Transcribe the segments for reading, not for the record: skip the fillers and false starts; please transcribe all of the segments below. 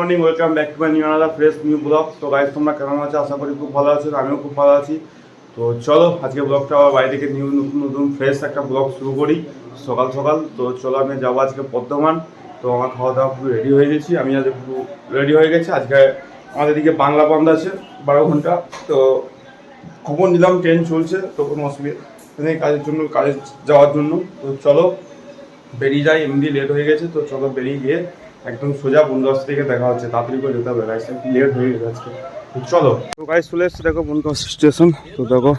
Morning, welcome back to my new another fresh new blog. তো guys, তোমরা কেমন আছো? আশা করি খুব ভালো আছো, আমিও খুব ভালো আছি। তো চলো আজকে ব্লগটা আবার বাড়ি থেকে নতুন ফ্রেশ একটা ব্লগ শুরু করি সকাল সকাল। তো চলো আমি যাবো আজকে বর্ধমান। তো আমার খাওয়া দাওয়া পুরো রেডি হয়ে গেছি, আমি আজ পুরো রেডি হয়ে গেছি। আজকে আমাদের দিকে বাংলা বন্ধ আছে 12 ঘন্টা। তো খবর নিলাম ট্রেন চলছে, তো কোনো অসুবিধা নেই কাজে যাওয়ার জন্য। তো চলো বেরিয়ে যাই, এমনি লেট হয়ে গেছে। তো চলো বেরিয়ে গিয়ে একদম সোজা বন্ধুবাস থেকে দেখা হচ্ছে, তাড়াতাড়ি করে যেতে হবে, গাইস লেট হয়ে গেছে আজকে। চলো তো গাইস চলে এসছে দেখো বন্ধুবাস স্টেশন। তো দেখো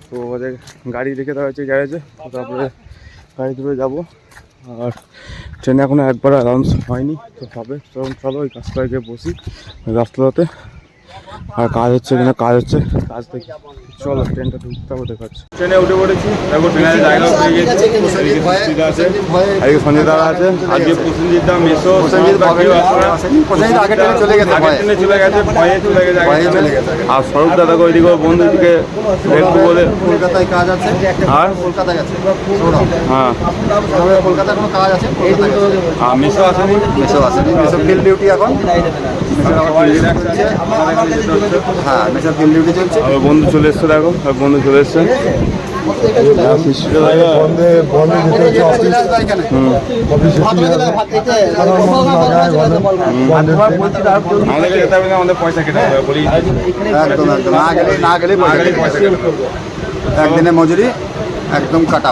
তো ওদের গাড়ি রেখে দেওয়া হয়েছে গ্যারেজে। তো তারপরে গাড়ি ধরে যাবো। আর ট্রেনে এখনো একবার অ্যানাউন্স হয়নি, তো হবে। তখন চলো ওই রাস্তায় গিয়ে বসি ওই রাস্তাতে। আর কাজ হচ্ছে কিনা, কাজ হচ্ছে, কাজ দেখি। চলো ট্রেনটা ঢুকতে হবে, দেখাচ্ছে। ট্রেনে উঠে পড়েছি, দেখো ট্রেনের জায়গা পেয়ে গেছি। আছে আজকে সঞ্জয় দাদা আছে, আজকে প্রসেনজিৎ দা মেসো আগের ট্রেনে চলে গেছে, ভয়ে চলে গেছে। আর স্বরূপ দা দেখো ওইদিকে বন্ধুদিকে দেখবো বলে কলকাতায় কাজ আছে। আর কলকাতা গেছে, হ্যাঁ কলকাতায় কোনো কাজ আছে। আর মেসো আসেনি, মেসো আসেনি, মেসো ফিল্ড ডিউটি এখন। হ্যাঁ, মেসো ফিল্ড ডিউটি চলছে। বন্ধু চলে এসছে, দেখো বন্ধু চলে এসছে। আমাদের পয়সা কেটে বলি, না গেলে পয়সা একদিনের মজুরি একদম কাটা।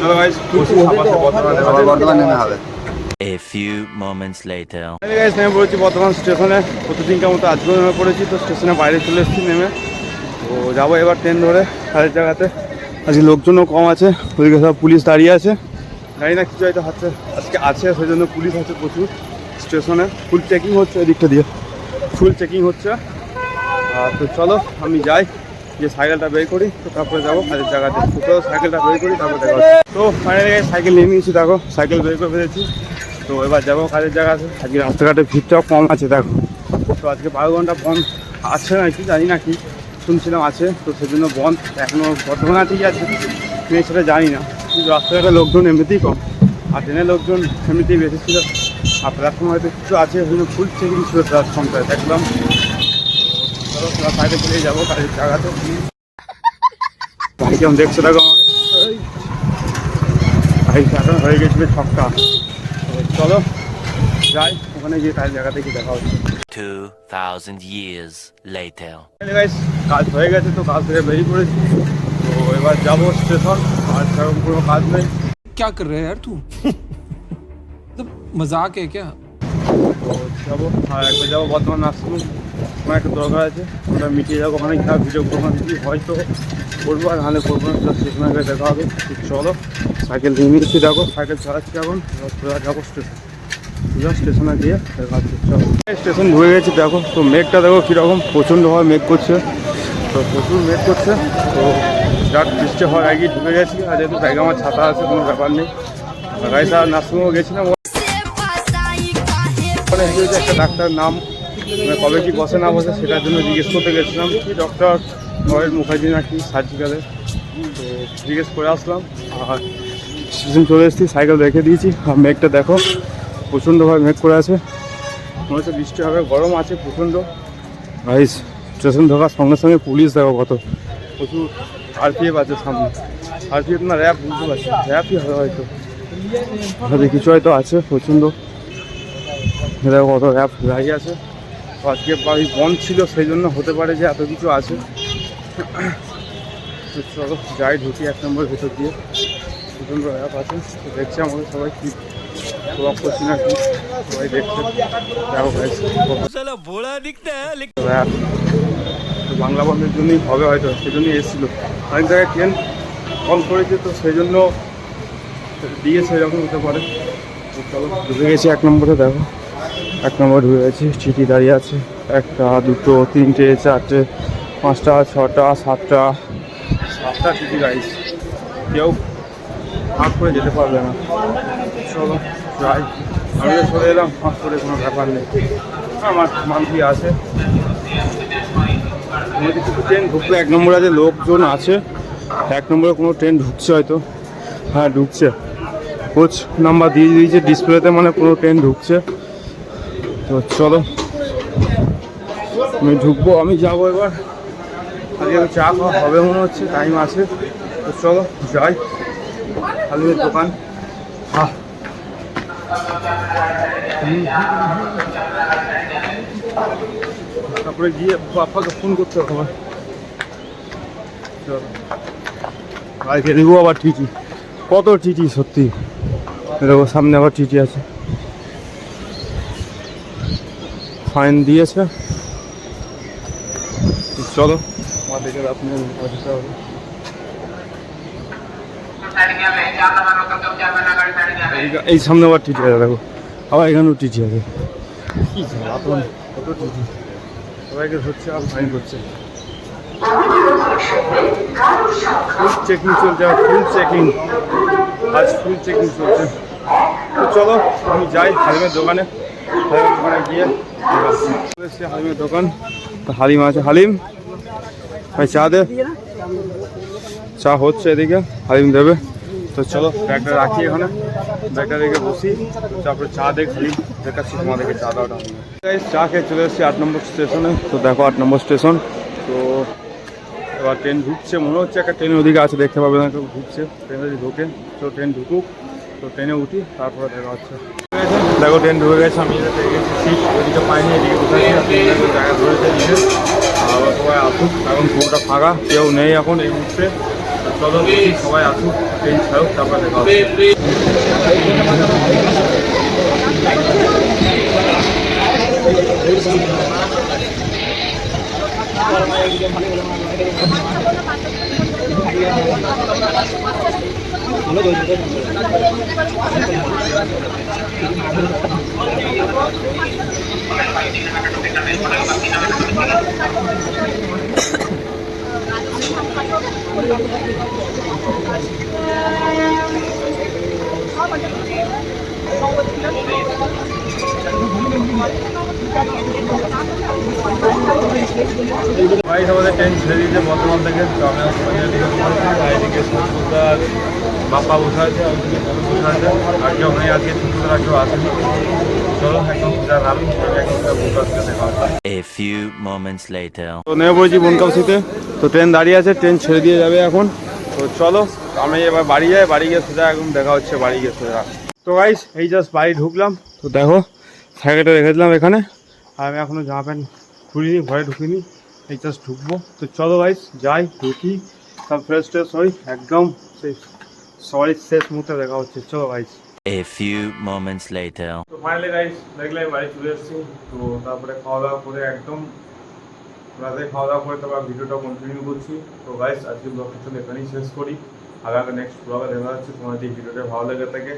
চলো গাইস, বর্ধমান নেমে হবে। A few moments later. নেমে পড়েছি বর্ধমান স্টেশনে। প্রতিদিনকার মতো আজকেও নেমে পড়েছি। তো স্টেশনে বাইরে চলে এসেছি নেমে। তো যাবো এবার ট্রেন ধরে কাজের জায়গাতে। আজকে লোকজনও কম আছে, ওইদিকে সব পুলিশ দাঁড়িয়ে আছে। জানি না কিছু হয়তো হচ্ছে আজকে আছে, সেই জন্য পুলিশ আছে প্রচুর স্টেশনে। ফুল চেকিং হচ্ছে ওই দিকটা দিয়ে, ফুল চেকিং হচ্ছে। তো চলো আমি যাই, যে সাইকেলটা বের করি। তো তারপরে যাবো কাজের জায়গাতে। তো সাইকেলটা বের করি, তারপরে দেখা হচ্ছে। তো ফাইনালি সাইকেল নিয়ে নিয়েছি, দেখো সাইকেল বের করে ফেলেছি। তো এবার যাবো কাজের জায়গাতে। আজকে রাস্তাঘাটে ভিড়টাও কম আছে দেখো। তো আজকে 12 ঘন্টা বন্ধ আছে নাকি জানি না, কি শুনছিলাম আছে। তো সেজন্য বন্ধ এখনও বর্ধমানে ঠিক আছে, আমি সেটা জানি না। কিন্তু রাস্তাঘাটে লোকজন এমনিতেই কম, আর ট্রেনের লোকজন এমনিতেই বেশি ছিল। আর প্ল্যাটফর্ম হয়তো কিছু আছে, সেজন্য ফুল চেকিং ছিল প্ল্যাটফর্মটায় দেখলাম। চলো সাইডে চলে যাবো কাজের জায়গাতে। ভাই কেমন দেখছো দেখো আমাকে, ভাই এখন হয়ে গেছিল ছক্কা। চলো যাই, ওখানে গিয়ে কাজের জায়গা থেকে দেখা হচ্ছে। 2000 years later. কাজ হয়ে গেছে, তো কাজ থেকে বেরিয়ে পড়েছি। তো এবার যাবো স্টেশন, আর সেরকম কোনো কাজ নেই। क्या कर रहे हैं यार तू? मजाक है क्या? তো যাবো, আর একবার যাবো বর্ধমান নার্সিং, আমার একটা দরকার আছে, ওটা মিটিয়ে যাবো। ওখানে যা ভিডিও করবো যদি হয়তো করবো, আর নাহলে করবো না। স্টেশনে গিয়ে দেখা হবে। চলো সাইকেল নিয়ে নিচ্ছি, দেখো সাইকেল চালাচ্ছি এখন। যাবো স্টেশন, স্টেশনে গিয়ে দেখা হচ্ছে। চলো স্টেশন ঢুকে গেছি, দেখো তো মেঘটা দেখো কীরকম, প্রচণ্ডভাবে মেঘ করছে। তো প্রচুর মেঘ করছে। তো যার বৃষ্টি হওয়ার আগে ঢুকে গেছি। আর যেহেতু ব্যাগে আমার ছাতা আছে, কোনো ব্যাপার নেই। গাড়িটা নার্সিংহোমে গেছিলাম, একটা ডাক্তার নাম কবে কি বসে না বসে সেটার জন্য জিজ্ঞেস করতে গেছিলাম, কি ডক্টর নরেন মুখার্জি নাকি সার্জিক্যালে। তো জিজ্ঞেস করে আসলাম, আর স্টেশন চলে এসেছি, সাইকেল রেখে দিয়েছি। আর মেঘটা দেখো প্রচণ্ডভাবে মেঘ করে আছে, মনে হচ্ছে বৃষ্টি হবে, গরম আছে প্রচণ্ড। গাইস স্টেশন ঢোকার সঙ্গে সঙ্গে পুলিশ দেখো কত, প্রচুর আরপিএফ আছে সামনে। আরপিএফ না র্যাব, বুঝতে পারছি র্যাবই হবে হয়তো, কিছু হয়তো আছে প্রচণ্ড। দেখো কত র্যাব দাঁড়িয়ে আছে। তো আজকে বাড়ি বন্ধ ছিল, সেই জন্য হতে পারে যে এত কিছু আছে। চলো যাই, ঢুকি 1 নম্বর ভেতর দিয়ে। প্রচণ্ড র্যাব আছে, তো দেখছি আমাদের সবাই কি ব্লক করছি না কি, সবাই দেখছে। র্যাব বাংলা বন্ধের জন্যই হবে হয়তো, সেই জন্যই এসেছিলো। অনেক জায়গায় ট্রেন বন্ধ করেছে, তো সেই জন্য দিয়েছে, এরকম হতে পারে। চলো ঢুকে গেছি 1 নম্বরে, দেখো 1 নম্বর ঢুকে গেছি। চিঠি দাঁড়িয়ে আছে 1টা 2টো 3টে 4টে 5টা 6টা 7টা চিঠি গাইস, কেউ ফাঁক করে যেতে পারবে না। চলো যাই, আমি চলে এলাম, ফাঁক করে কোনো ব্যাপার নেই, আমার মান্থলি আছে। কিছু ট্রেন ঢুকলে 1 নম্বরে আছে, লোকজন আছে 1 নম্বরে, কোনো ট্রেন ঢুকছে হয়তো। হ্যাঁ ঢুকছে, কোচ নাম্বার দিয়ে দিয়েছে ডিসপ্লেতে, মানে কোনো ট্রেন ঢুকছে। তো চলো আমি ঢুকবো, আমি যাবো এবার। আজকে আমি চা খাওয়া হবে মনে হচ্ছে, টাইম আছে। তো চলো যাই হালিমের দোকান। তারপরে গিয়ে বাপ্পাকে ফোন করতে হবে আমার। চলো আজকে দেবো আবার টিটি, কত টিটি সত্যি। দেখো সামনে আবার টিটি আছে, ফাইন দিয়েছে। চলো আমাদেরকে আপনি দিতে হবে। এই সামনে আবার টিটি আছে, দেখো আবার এখানেও টিটি আছে। কি জ্বালাতন, কত টিটি, সবাইকে হচ্ছে আর ফাইন করছে। ফুল চেকিং চলছে, ফুল চেকিং, আজ ফুল চেকিং চলছে। তো চলো আমি যাই হালিমের দোকানে, হালিমের দোকানে গিয়ে এসেছি হালিমের দোকান। তো হালিম আছে, হালিম ভাই চা দে। চা হচ্ছে এদিকে, হালিম দেবে। তো চলো ব্যাগটা রাখি এখানে, ব্যাগটা রেখে বসি, তারপরে চা দেখ হালিম দেখাচ্ছি তোমাদেরকে। চা দাওটা চা খেয়ে চলে এসেছি 8 নম্বর স্টেশনে। তো দেখো 8 নম্বর স্টেশন। তো এবার ট্রেন ঢুকছে, মনে হচ্ছে একটা ট্রেন ওদিকে আছে, দেখতে পাবে না, কেউ ঢুকছে। ট্রেন যদি ঢোকে তো ট্রেন ঢুকুক, তো ট্রেনে উঠি, তারপরে দেখা হচ্ছে। দেখো ট্রেন ঢুকে গেছে, আমি এটা পেয়ে গেছি সিট, ওদিকে পাইনি, এদিকে বসেছি। জায়গা ধরেছে নিয়ে আবার সবাই আসুক, এখন পুরোটা ফাঁকা, কেউ নেই এখন এই মুহূর্তে। চলো দেখি সবাই আসুক, ট্রেন ছাড়ুক, তারপরে দেখা হচ্ছে। ভাই আমাদের ট্রেন ছেড়ে দিয়েছে বর্ধমান থেকে। তো আমি এদিকে সুন্দর বাপ্পা বসে আছে, ওইদিকে বড় বসে আছে, আর কেউ নেই আজকে, সুন্দর কেউ আসেনি। চলো একদম পূজা নামি, একদম বনকাশিতে দেখা হচ্ছে। A few moments later. তো নেমে পড়েছি বনকাশিতে। তো ট্রেন দাঁড়িয়ে আছে, ট্রেন ছেড়ে দিয়ে যাবে এখন। তো চলো আমি এবার বাড়ি যাই, বাড়ি গিয়ে সোজা একদম দেখা হচ্ছে, বাড়ি গিয়ে সোজা। তো গাইস এই জাস্ট বাড়ি ঢুকলাম। তো দেখো সাইকেলটা রেখে দিলাম এখানে, আর আমি এখনো জামা প্যান্ট খুলিনি, ঘরে ঢুকিনি, এই জাস্ট ঢুকবো। তো চলো গাইস যাই, ঢুকি, সব ফ্রেশ ট্রেশ হই, একদম সেই সবাই শেষ মুহূর্তে দেখা হচ্ছে। চলো guys. A few moments later. তো ফাইনালি গাইস দেখলে বাড়ি চলে এসেছি। তো তারপরে খাওয়া দাওয়া করে একদম রাতে খাওয়া দাওয়া করে তারপর ভিডিওটা কন্টিনিউ করছি। তো গাইস আজকে ব্লগটা চলে এখানেই শেষ করি, আগামী নেক্সট ব্লগে দেখা যাচ্ছে। তোমার যদি ভিডিওটা ভালো লেগে থাকে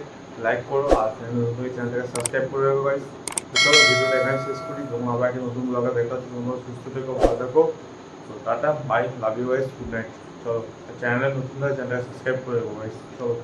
লাইক করো, আর চ্যানেলটাকে সাবস্ক্রাইব করে রাখো গাইস। তো চলো ভিডিওটা এখানে শেষ করি, তোমরা আবার একটা নতুন ব্লগে দেখা হচ্ছে। তোমরা সুস্থ থেকো, ভালো থাকো। তো tata bye, love you guys, good night. চলো চ্যানেলে নতুন হলে চ্যানেলটা সাবস্ক্রাইব করে রাখো গাইস। চলো।